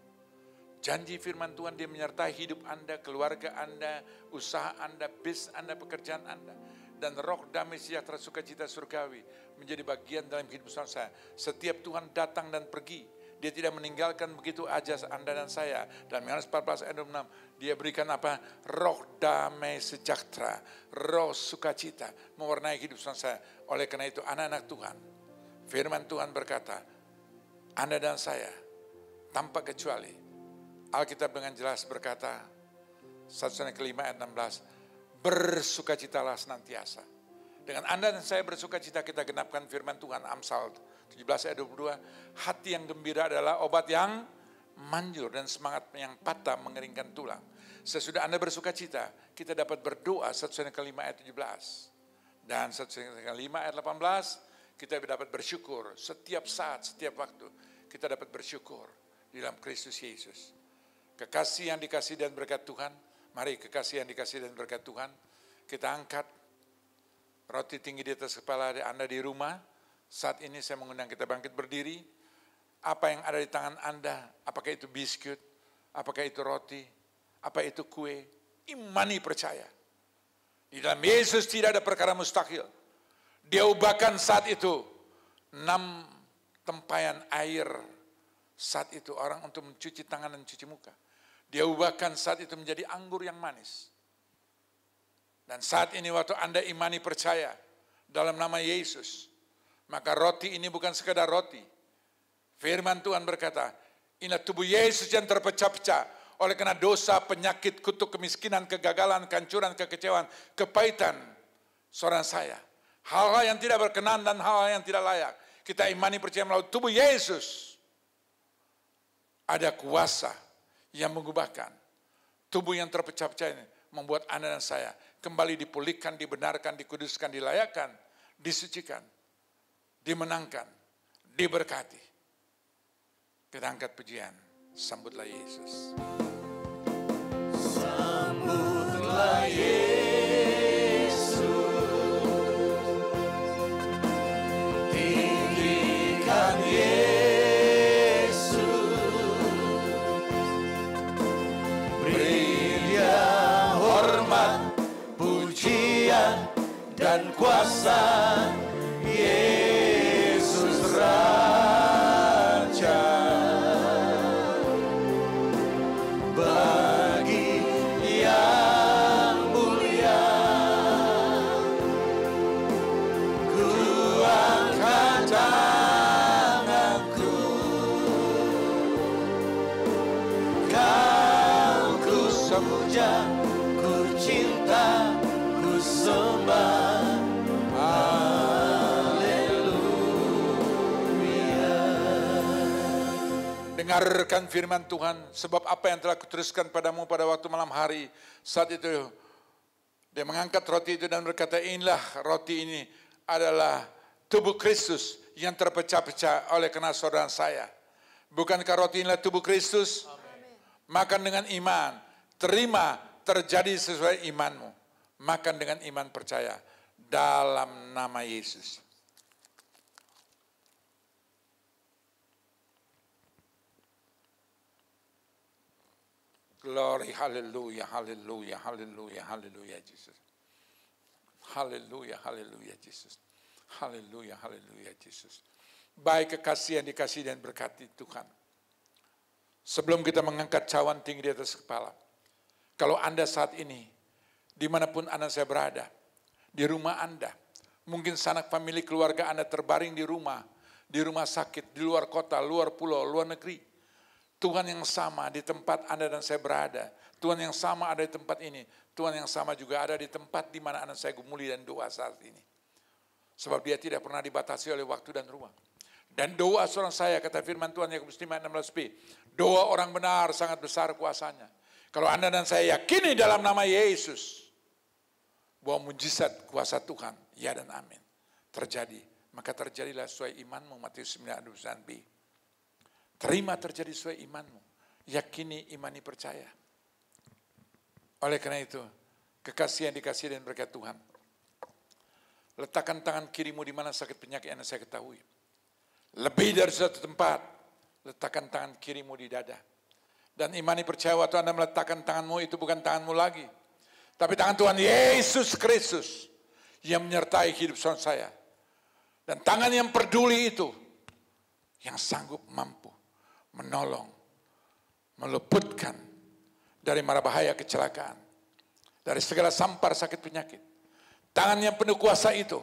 Janji firman Tuhan, dia menyertai hidup Anda, keluarga Anda, usaha Anda, bis Anda, pekerjaan Anda. Dan roh damai sejahtera sukacita surgawi menjadi bagian dalam hidup saya. Setiap Tuhan datang dan pergi, dia tidak meninggalkan begitu aja Anda dan saya. Dan Yohanes 14 ayat 26, dia berikan apa? Roh damai sejahtera, roh sukacita mewarnai hidup saya. Oleh karena itu anak-anak Tuhan, firman Tuhan berkata, Anda dan saya tanpa kecuali, Alkitab dengan jelas berkata, 1 Korintus 5 ayat 16, bersukacitalah senantiasa. Dengan Anda dan saya bersukacita, kita genapkan firman Tuhan, Amsal 17 ayat 22, hati yang gembira adalah obat yang manjur dan semangat yang patah mengeringkan tulang. Sesudah Anda bersukacita, kita dapat berdoa 1 Korintus 5 ayat 17. Dan 1 Korintus 5 ayat 18, kita dapat bersyukur setiap saat, setiap waktu. Kita dapat bersyukur di dalam Kristus Yesus. Kekasih yang dikasih dan berkat Tuhan, mari kekasih yang dikasih dan berkat Tuhan, kita angkat roti tinggi di atas kepala Anda di rumah. Saat ini saya mengundang kita bangkit berdiri. Apa yang ada di tangan Anda, apakah itu biskuit, apakah itu roti, apa itu kue, imani percaya. Di dalam Yesus tidak ada perkara mustahil. Dia ubahkan saat itu 6 tempayan air saat itu orang untuk mencuci tangan dan mencuci muka. Dia ubahkan saat itu menjadi anggur yang manis. Dan saat ini waktu Anda imani percaya dalam nama Yesus, maka roti ini bukan sekadar roti. Firman Tuhan berkata, inilah tubuh Yesus yang terpecah-pecah oleh karena dosa, penyakit, kutuk, kemiskinan, kegagalan, kehancuran, kekecewaan, kepahitan saudara saya. Hal-hal yang tidak berkenan dan hal-hal yang tidak layak. Kita imani percaya melalui tubuh Yesus. Ada kuasa yang mengubahkan. Tubuh yang terpecah-pecah ini membuat Anda dan saya kembali dipulihkan, dibenarkan, dikuduskan, dilayakkan, disucikan, dimenangkan, diberkati. Kita angkat pujian, sambutlah Yesus. Sambutlah Yesus, tinggikan Yesus, beri Dia hormat, pujian dan kuasa. Yesus Raja, bagi yang mulia ku angkat tanganku, Kau ku puja, ku cinta, ku sembah. Dengarkan firman Tuhan, sebab apa yang telah kuteruskan padamu pada waktu malam hari. Saat itu dia mengangkat roti itu dan berkata, inilah roti ini adalah tubuh Kristus yang terpecah-pecah oleh karena saudara saya. Bukankah roti inilah tubuh Kristus? Makan dengan iman, terima, terjadi sesuai imanmu. Makan dengan iman percaya dalam nama Yesus. Glory, hallelujah, hallelujah, hallelujah, hallelujah, Jesus. Hallelujah, hallelujah, Jesus. Hallelujah, hallelujah, Jesus. Baik kekasih yang dikasih dan berkati Tuhan. Sebelum kita mengangkat cawan tinggi di atas kepala. Kalau Anda saat ini, dimanapun Anda saya berada, di rumah Anda, mungkin sanak famili keluarga Anda terbaring di rumah sakit, di luar kota, luar pulau, luar negeri. Tuhan yang sama di tempat Anda dan saya berada. Tuhan yang sama ada di tempat ini. Tuhan yang sama juga ada di tempat di mana Anda saya gumuli dan doa saat ini. Sebab Dia tidak pernah dibatasi oleh waktu dan ruang. Dan doa seorang saya, kata firman Tuhan Yakobus 5:16b, doa orang benar sangat besar kuasanya. Kalau Anda dan saya yakini dalam nama Yesus bahwa mujizat kuasa Tuhan, ya dan amin, terjadi, maka terjadilah sesuai imanmu. Matius 9:29b. Terima terjadi sesuai imanmu. Yakini, imani, percaya. Oleh karena itu, kekasih yang dikasih dan berkat Tuhan. Letakkan tangan kirimu di mana sakit penyakit yang saya ketahui. Lebih dari satu tempat, letakkan tangan kirimu di dada. Dan imani percaya waktu Anda meletakkan tanganmu, itu bukan tanganmu lagi. Tapi tangan Tuhan Yesus Kristus yang menyertai hidup saudara saya. Dan tangan yang peduli itu, yang sanggup mampu menolong, meluputkan dari mara bahaya kecelakaan, dari segala sampar sakit penyakit. Tangan yang penuh kuasa itu,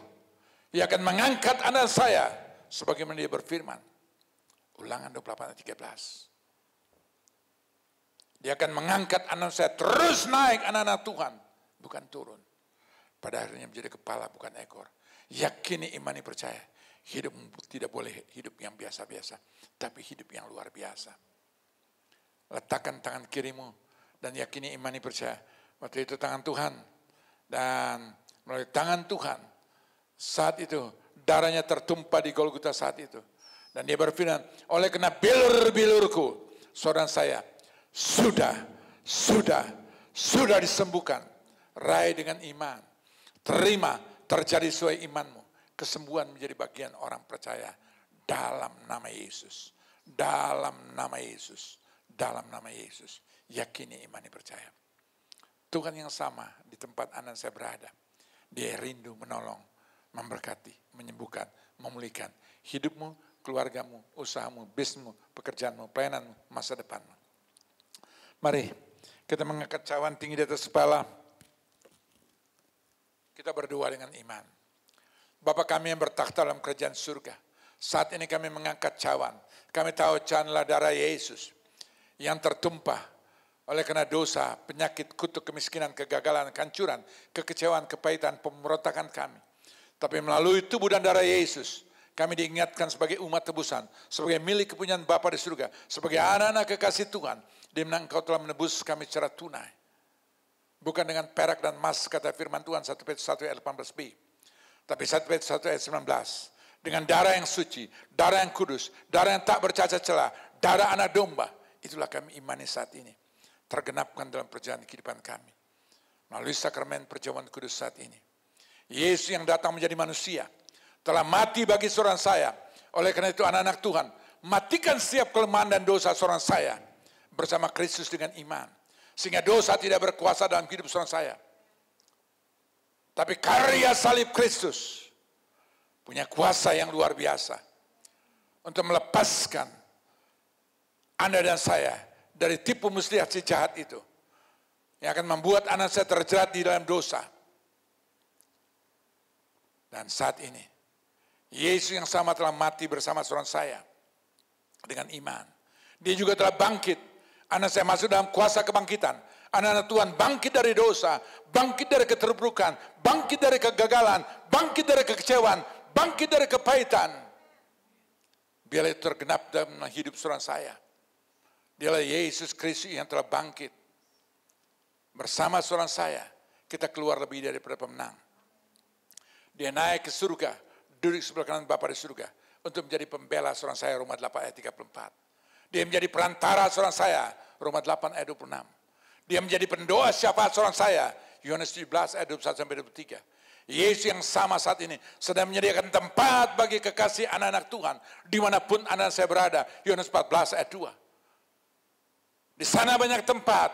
Ia akan mengangkat Anda saya, sebagaimana Dia berfirman. Ulangan 28:13. Dia akan mengangkat Anda saya terus naik anak-anak Tuhan, bukan turun. Pada akhirnya menjadi kepala bukan ekor. Yakini, imani, percaya. Hidup tidak boleh hidup yang biasa-biasa, tapi hidup yang luar biasa. Letakkan tangan kirimu dan yakini, imani, percaya. Waktu itu tangan Tuhan, dan melalui tangan Tuhan, saat itu darahnya tertumpah di Golgota saat itu. Dan Dia berfirman, oleh karena bilur-bilurku, saudara saya, sudah disembuhkan. Raih dengan iman, terima, terjadi sesuai imanmu. Kesembuhan menjadi bagian orang percaya dalam nama Yesus. Dalam nama Yesus. Dalam nama Yesus. Yakini, imani, percaya. Tuhan yang sama di tempat Anda saya berada. Dia rindu menolong, memberkati, menyembuhkan, memulihkan hidupmu, keluargamu, usahamu, bisnismu, pekerjaanmu, pelayananmu, masa depanmu. Mari kita mengangkat cawan tinggi di atas kepala. Kita berdoa dengan iman. Bapa kami yang bertakhta dalam kerajaan surga, saat ini kami mengangkat cawan. Kami tahu cawan adalah darah Yesus yang tertumpah Oleh karena dosa, penyakit, kutuk, kemiskinan, kegagalan, kehancuran, kekecewaan, kepahitan, pemberontakan kami. Tapi melalui tubuh dan darah Yesus, kami diingatkan sebagai umat tebusan, sebagai milik kepunyaan Bapa di surga, sebagai anak-anak kekasih Tuhan, di mana Engkau telah menebus kami secara tunai. Bukan dengan perak dan emas, kata firman Tuhan 1 Petrus 1 ayat 18b. Tapi 1 Petrus 1 ayat 19. Dengan darah yang suci, darah yang kudus, darah yang tak bercacat celah, darah anak domba. Itulah kami imani saat ini. Tergenapkan dalam perjalanan kehidupan kami. Melalui sakramen perjamuan kudus saat ini. Yesus yang datang menjadi manusia, telah mati bagi seorang saya. Oleh karena itu anak-anak Tuhan, matikan setiap kelemahan dan dosa seorang saya. Bersama Kristus dengan iman. Sehingga dosa tidak berkuasa dalam hidup seorang saya. Tapi karya salib Kristus punya kuasa yang luar biasa. Untuk melepaskan Anda dan saya dari tipu muslihat si jahat itu. Yang akan membuat anak saya terjerat di dalam dosa. Dan saat ini, Yesus yang sama telah mati bersama seorang saya. Dengan iman. Dia juga telah bangkit. Anak saya masuk dalam kuasa kebangkitan. Anak-anak Tuhan bangkit dari dosa. Bangkit dari keterpurukan. Bangkit dari kegagalan. Bangkit dari kekecewaan. Bangkit dari kepahitan. Biarlah itu tergenap dalam hidup seorang saya. Dialah Yesus Kristus yang telah bangkit. Bersama seorang saya, kita keluar lebih daripada pemenang. Dia naik ke surga, duduk sebelah kanan Bapa di surga. Untuk menjadi pembela seorang saya, Roma 8 ayat 34. Dia menjadi perantara seorang saya, Roma 8 ayat 26. Dia menjadi pendoa syafaat seorang saya, Yohanes 17 ayat 21 sampai 23. Yesus yang sama saat ini sedang menyediakan tempat bagi kekasih anak-anak Tuhan. Dimanapun anak saya berada, Yohanes 14 ayat 2. Di sana banyak tempat,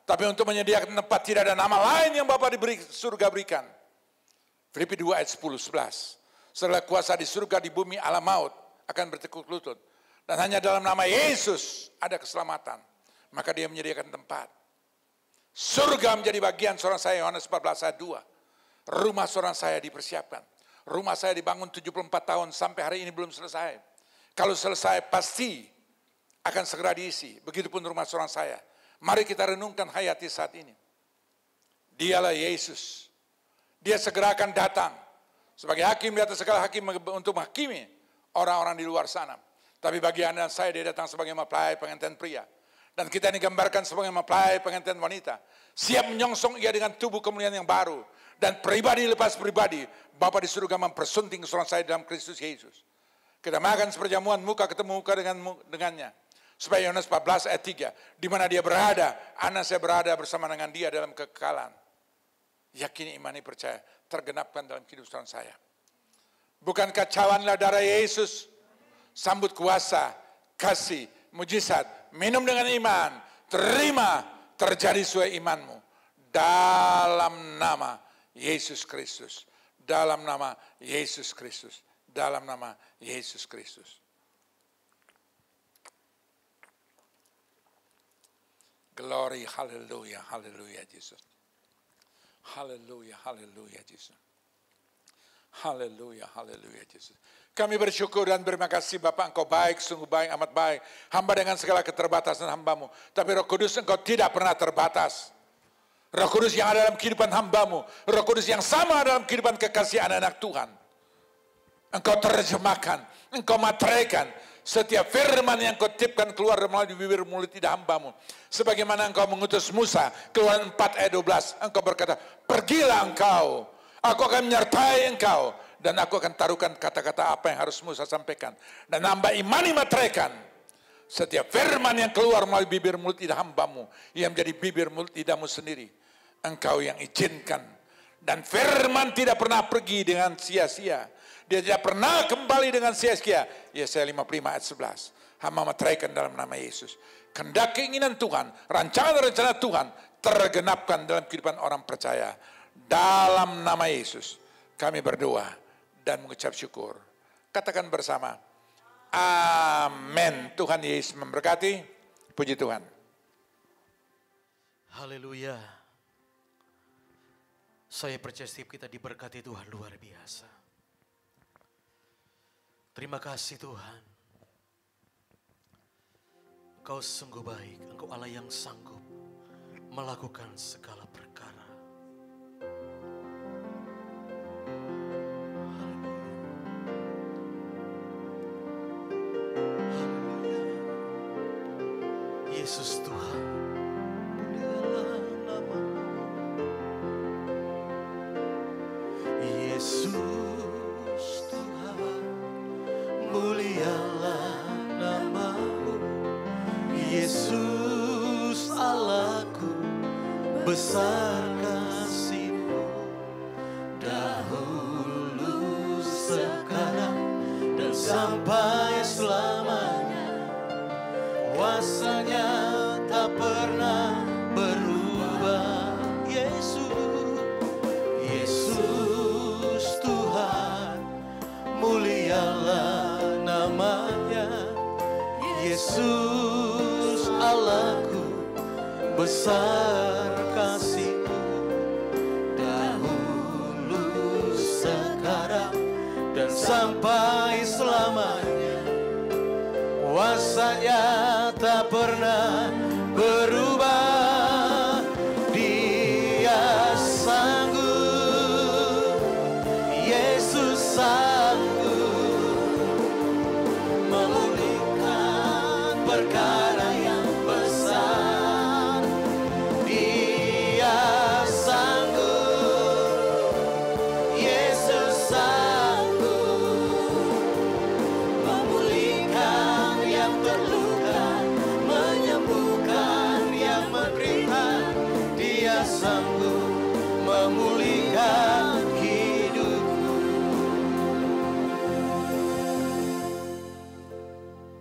tapi untuk menyediakan tempat tidak ada nama lain yang Bapa diberi surga berikan. Filipi 2 ayat 10-11. Setelah kuasa di surga, di bumi, alam maut akan bertekuk lutut. Dan hanya dalam nama Yesus ada keselamatan. Maka dia menyediakan tempat. Surga menjadi bagian seorang saya, Yohanes 14 ayat 2. Rumah seorang saya dipersiapkan. Rumah saya dibangun 74 tahun sampai hari ini belum selesai. Kalau selesai pasti akan segera diisi. Begitupun rumah seorang saya. Mari kita renungkan hayati saat ini. Dialah Yesus. Dia segera akan datang. Sebagai hakim di atas segala hakim untuk menghakimi orang-orang di luar sana. Tapi bagi Anda dan saya dia datang sebagai mempelai pengantin pria. Dan kita ini gambarkan sebagai mempelai pengantin wanita. Siap menyongsong ia dengan tubuh kemuliaan yang baru. Dan pribadi lepas pribadi. Bapa di surga mempersunting seorang saya dalam Kristus Yesus. Kita makan seperjamuan muka ketemu muka dengannya. Supaya Yohanes 14 ayat 3. Di mana dia berada, anak saya berada bersama dengan dia dalam kekekalan. Yakini, imani, percaya. Tergenapkan dalam kehidupan saya. Bukankah cawanlah darah Yesus? Sambut kuasa, kasih, mujizat. Minum dengan iman. Terima, terjadi sesuai imanmu. Dalam nama Yesus Kristus. Dalam nama Yesus Kristus. Dalam nama Yesus Kristus. Glory, hallelujah, hallelujah, Jesus. Hallelujah, hallelujah, Jesus. Hallelujah, hallelujah, Jesus. Kami bersyukur dan berterima kasih Bapak, Engkau baik, sungguh baik, amat baik. Hamba dengan segala keterbatasan hambamu. Tapi Roh Kudus Engkau tidak pernah terbatas. Roh Kudus yang ada dalam kehidupan hambamu. Roh Kudus yang sama dalam kehidupan kekasih anak-anak Tuhan. Engkau terjemahkan, Engkau materaikan setiap firman yang Engkau tipkan keluar melalui bibir mulut lidah hambamu. Sebagaimana Engkau mengutus Musa, Keluaran 4 ayat 12. Engkau berkata, pergilah engkau. Aku akan menyertai engkau. Dan aku akan taruhkan kata-kata apa yang harus Musa sampaikan. Dan hamba imani materaikan setiap firman yang keluar melalui bibir mulut lidah hambamu. Yang menjadi bibir mulut lidahmu sendiri. Engkau yang izinkan. Dan firman tidak pernah pergi dengan sia-sia. Dia tidak pernah kembali dengan sia-sia. Yesaya 55 ayat 11. Hamba materaikan dalam nama Yesus. Kehendak keinginan Tuhan, rancangan-rencana Tuhan tergenapkan dalam kehidupan orang percaya. Dalam nama Yesus kami berdoa dan mengucap syukur. Katakan bersama, amin. Tuhan Yesus memberkati. Puji Tuhan. Haleluya. Saya percaya setiap kita diberkati Tuhan luar biasa. Terima kasih Tuhan. Engkau sungguh baik, Engkau Allah yang sanggup melakukan segala perkara. Haleluya. Yesus Tuhan, mulialah nama-Mu. Yesus Tuhan, mulialah nama-Mu. Yesus Allahku, besar kasih-Mu. Dahulu, sekarang, dan sampai selamanya. Kuasa-Nya tak pernah berubah. Yesus Tuhan, mulialah nama-Nya. Yesus Allahku, besar kasih-Mu. Dahulu, sekarang, dan sampai selamanya. Kuasa-Nya tak pernah berubah. Dia sanggup, Yesus sanggup memulihkan perkara yang besar. Dia sanggup, Yesus sanggup memulihkan yang terluka, menyembuhkan yang menderita. Dia sanggup memulihkan hidupku.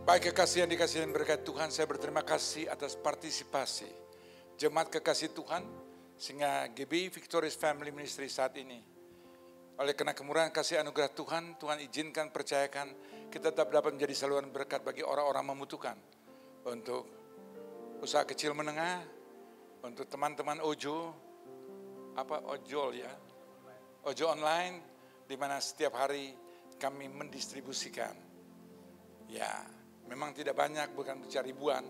Baik kekasih yang dikasihi dan berkat Tuhan, saya berterima kasih atas partisipasi jemaat kekasih Tuhan, sehingga GBI Victorious Family Ministry saat ini, oleh karena kemurahan kasih anugerah Tuhan, Tuhan izinkan, percayakan, kita tetap dapat menjadi saluran berkat bagi orang-orang membutuhkan. Untuk usaha kecil menengah, untuk teman-teman ojol ya, ojol online, di mana setiap hari kami mendistribusikan. Ya, memang tidak banyak, bukan bicara ribuan,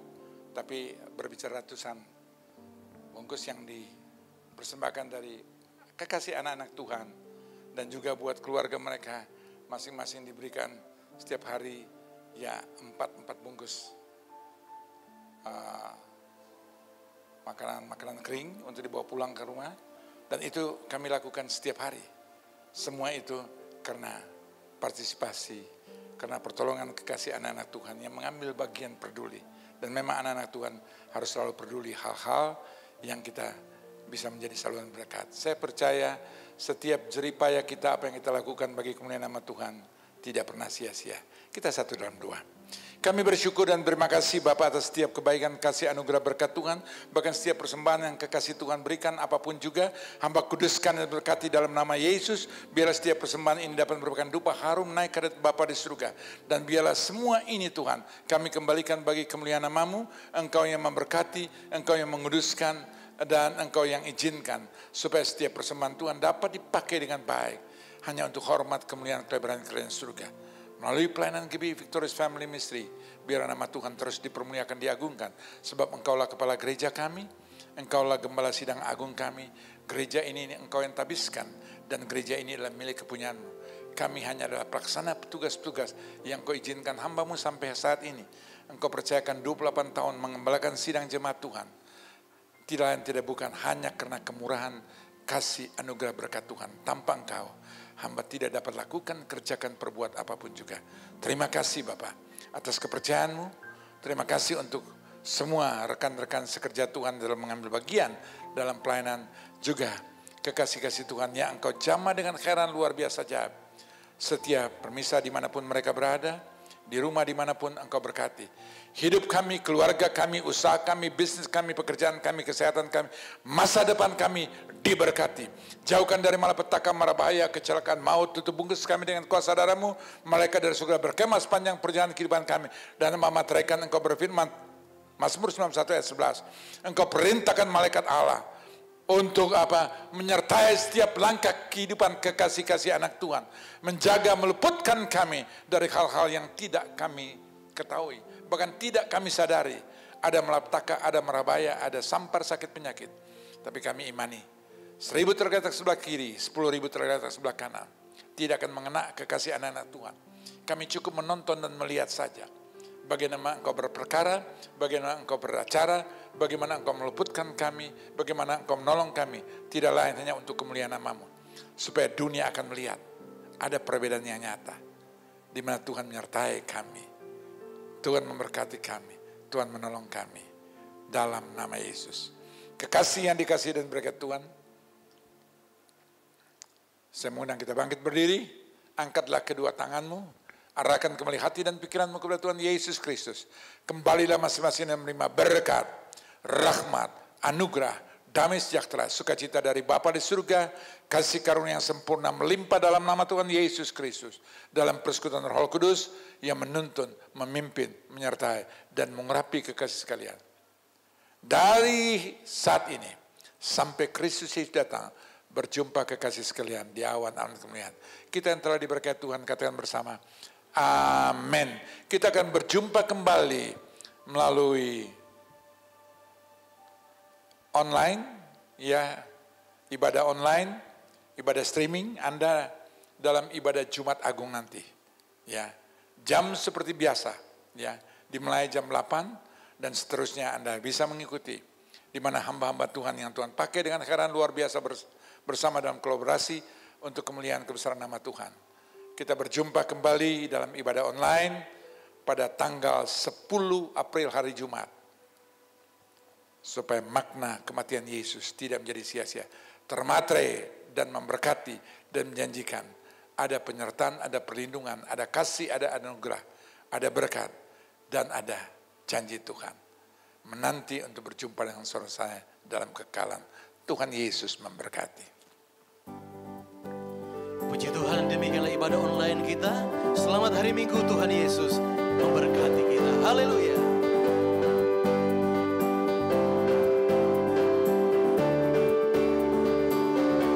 tapi berbicara ratusan bungkus yang dipersembahkan dari kekasih anak-anak Tuhan. Dan juga buat keluarga mereka, masing-masing diberikan setiap hari ya 4 bungkus makanan kering untuk dibawa pulang ke rumah. Dan itu kami lakukan setiap hari. Semua itu karena partisipasi, karena pertolongan kekasih anak-anak Tuhan yang mengambil bagian peduli. Dan memang anak-anak Tuhan harus selalu peduli hal-hal yang kita bisa menjadi saluran berkat. Saya percaya setiap jeripaya kita, apa yang kita lakukan bagi kemuliaan nama Tuhan, tidak pernah sia-sia. Kita satu dalam doa. Kami bersyukur dan berterima kasih Bapak atas setiap kebaikan, kasih anugerah berkat Tuhan. Bahkan setiap persembahan yang kekasih Tuhan berikan, apapun juga, hamba kuduskan dan berkati dalam nama Yesus. Biarlah setiap persembahan ini dapat merupakan dupa harum naik ke hadirat Bapa di surga. Dan biarlah semua ini Tuhan, kami kembalikan bagi kemuliaan nama-Mu. Engkau yang memberkati, Engkau yang menguduskan, dan Engkau yang izinkan. Supaya setiap persembahan Tuhan dapat dipakai dengan baik. Hanya untuk hormat, kemuliaan, kelebaran kerajaan surga. Melalui pelayanan GBI Victorious Family Ministry, biar nama Tuhan terus dipermuliakan, diagungkan. Sebab Engkaulah kepala gereja kami, Engkaulah gembala sidang agung kami. Gereja ini Engkau yang tabiskan, dan gereja ini adalah milik kepunyaan-Mu. Kami hanya adalah pelaksana petugas-petugas yang Kau izinkan hamba-Mu sampai saat ini. Engkau percayakan 28 tahun mengembalakan sidang jemaat Tuhan. Tidak lain tidak bukan hanya karena kemurahan, kasih, anugerah berkat Tuhan. Tanpa Engkau, hamba tidak dapat lakukan, kerjakan, perbuat apapun juga. Terima kasih Bapak atas kepercayaan-Mu. Terima kasih untuk semua rekan-rekan sekerja Tuhan dalam mengambil bagian dalam pelayanan. Juga kekasih-kasih Tuhan yang Engkau jamah dengan khairan luar biasa ajaib. Setiap permisa dimanapun mereka berada, di rumah dimanapun Engkau berkati. Hidup kami, keluarga kami, usaha kami, bisnis kami, pekerjaan kami, kesehatan kami, masa depan kami diberkati. Jauhkan dari malapetaka, mara bahaya, kecelakaan, maut, tutup bungkus kami dengan kuasa darah-Mu. Malaikat dari surga berkemah sepanjang perjalanan kehidupan kami. Dan memateraikan Engkau berfirman, Mazmur 91 ayat 11. Engkau perintahkan malaikat Allah untuk menyertai setiap langkah kehidupan kekasih-kasih anak Tuhan. Menjaga, meluputkan kami dari hal-hal yang tidak kami ketahui, bahkan tidak kami sadari. ada malapetaka, ada merabaya, ada sampar sakit penyakit. Tapi kami imani, 1000 tergeletak sebelah kiri, 10.000 tergeletak sebelah kanan, tidak akan mengena kekasih anak-anak Tuhan. Kami cukup menonton dan melihat saja. Bagaimana Engkau berperkara, bagaimana Engkau beracara, bagaimana Engkau meluputkan kami, bagaimana Engkau menolong kami. Tidak lain hanya untuk kemuliaan nama-Mu. Supaya dunia akan melihat ada perbedaan yang nyata. Di mana Tuhan menyertai kami. Tuhan memberkati kami. Tuhan menolong kami. Dalam nama Yesus. Kekasih yang dikasihi dan berkat Tuhan. Saya mengundang kita bangkit berdiri. Angkatlah kedua tanganmu. Arahkan kembali hati dan pikiranmu kepada Tuhan Yesus Kristus. Kembalilah masing-masing yang menerima berkat, rahmat, anugerah, damai sejahtera, sukacita dari Bapa di surga, kasih karunia yang sempurna melimpah dalam nama Tuhan Yesus Kristus. Dalam persekutuan Roh Kudus yang menuntun, memimpin, menyertai, dan mengurapi kekasih sekalian. Dari saat ini sampai Kristus Yesus datang, berjumpa kekasih sekalian di awan-awan kemuliaan. Kita yang telah diberkati Tuhan, katakan bersama, amin. Kita akan berjumpa kembali melalui online, ya, ibadah online, ibadah streaming. Anda dalam ibadah Jumat Agung nanti, ya, jam seperti biasa, ya, dimulai jam 8 dan seterusnya. Anda bisa mengikuti di mana hamba-hamba Tuhan yang Tuhan pakai dengan kekayaan luar biasa bersama dalam kolaborasi untuk kemuliaan kebesaran nama Tuhan. Kita berjumpa kembali dalam ibadah online pada tanggal 10 April hari Jumat. Supaya makna kematian Yesus tidak menjadi sia-sia. Termatre dan memberkati dan menjanjikan. Ada penyertaan, ada perlindungan, ada kasih, ada anugerah, ada berkat, dan ada janji Tuhan. Menanti untuk berjumpa dengan saudara saya dalam kekalan. Tuhan Yesus memberkati. Puji Tuhan, demikianlah ibadah online kita. Selamat hari Minggu, Tuhan Yesus memberkati kita. Haleluya.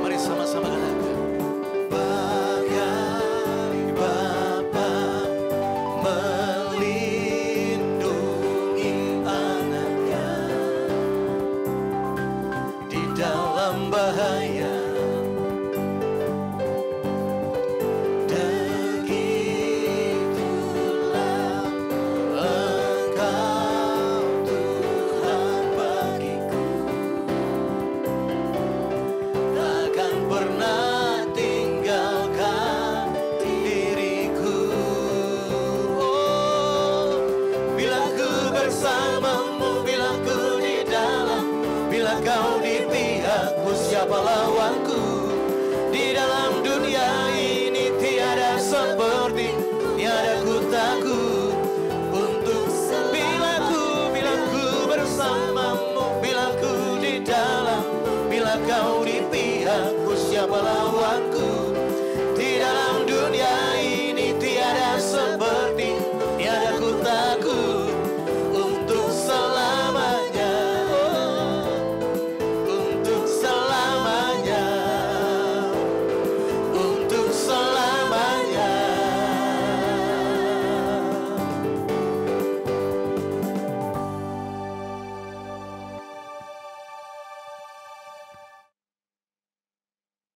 Mari sama-sama katakan. Bagai Bapa melindungi anaknya di dalam bahaya. Siapa lawanku di dalam dunia ini? Tiada seperti, tiada ku takut untuk bila ku bersamamu, bila ku di dalam, bila kau di pihakku, siapa lawanku?